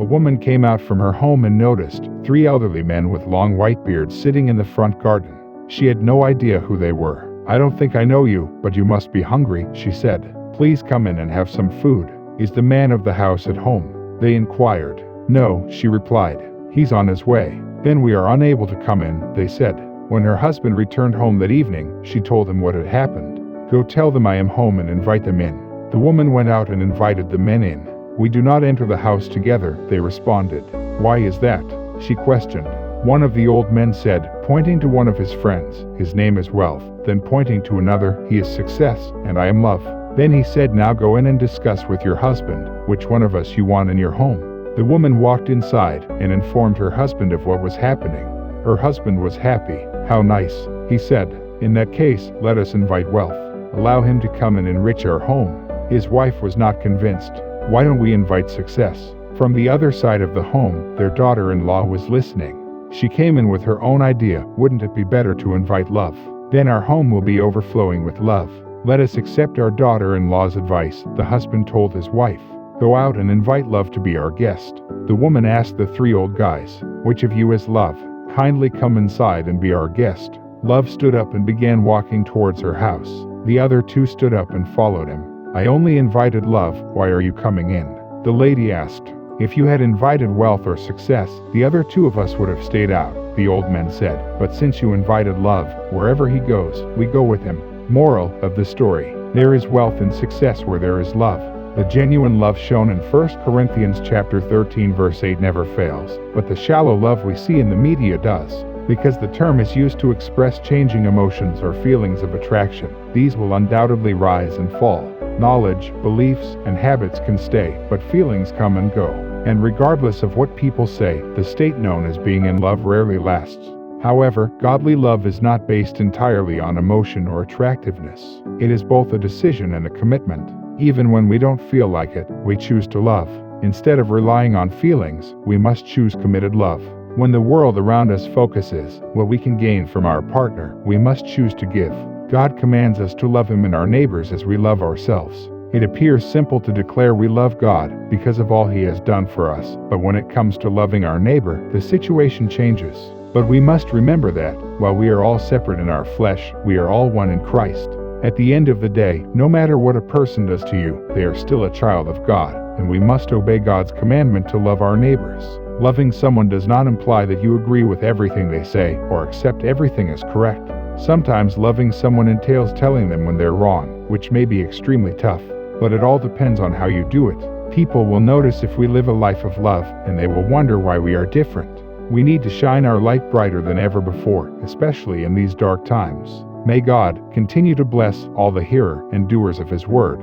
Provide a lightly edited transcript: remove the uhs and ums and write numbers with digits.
A woman came out from her home and noticed 3 elderly men with long white beards sitting in the front garden. She had no idea who they were. "I don't think I know you, but you must be hungry," she said. "Please come in and have some food." "Is the man of the house at home?" they inquired. "No," she replied. "He's on his way." "Then we are unable to come in," they said. When her husband returned home that evening, she told him what had happened. "Go tell them I am home and invite them in." The woman went out and invited the men in. "We do not enter the house together," they responded. "Why is that?" she questioned. One of the old men said, pointing to one of his friends, "His name is Wealth." Then pointing to another, "He is Success, and I am Love." Then he said, "Now go in and discuss with your husband which one of us you want in your home." The woman walked inside and informed her husband of what was happening. Her husband was happy. "How nice," he said. "In that case, let us invite Wealth. Allow him to come and enrich our home." His wife was not convinced. "Why don't we invite Success?" From the other side of the home, their daughter-in-law was listening. She came in with her own idea. "Wouldn't it be better to invite Love? Then our home will be overflowing with love." "Let us accept our daughter-in-law's advice," the husband told his wife. "Go out and invite Love to be our guest." The woman asked the 3 old guys, "Which of you is Love? Kindly come inside and be our guest." Love stood up and began walking towards her house. The other 2 stood up and followed him. "I only invited Love. Why are you coming in?" the lady asked. "If you had invited Wealth or Success, the other 2 of us would have stayed out," the old men said. "But since you invited Love, wherever he goes, we go with him." Moral of the story: there is wealth and success where there is love. The genuine love shown in 1 Corinthians chapter 13 verse 8 never fails, but the shallow love we see in the media does. Because the term is used to express changing emotions or feelings of attraction, these will undoubtedly rise and fall. Knowledge, beliefs, and habits can stay, but feelings come and go. And regardless of what people say, the state known as being in love rarely lasts. However, godly love is not based entirely on emotion or attractiveness. It is both a decision and a commitment. Even when we don't feel like it, we choose to love. Instead of relying on feelings, we must choose committed love. When the world around us focuses what we can gain from our partner, we must choose to give. God commands us to love Him and our neighbors as we love ourselves. It appears simple to declare we love God because of all He has done for us, but when it comes to loving our neighbor, the situation changes. But we must remember that, while we are all separate in our flesh, we are all one in Christ. At the end of the day, no matter what a person does to you, they are still a child of God, and we must obey God's commandment to love our neighbors. Loving someone does not imply that you agree with everything they say or accept everything as correct. Sometimes loving someone entails telling them when they're wrong, which may be extremely tough, but it all depends on how you do it. People will notice if we live a life of love, and they will wonder why we are different. We need to shine our light brighter than ever before, especially in these dark times. May God continue to bless all the hearer and doers of His word.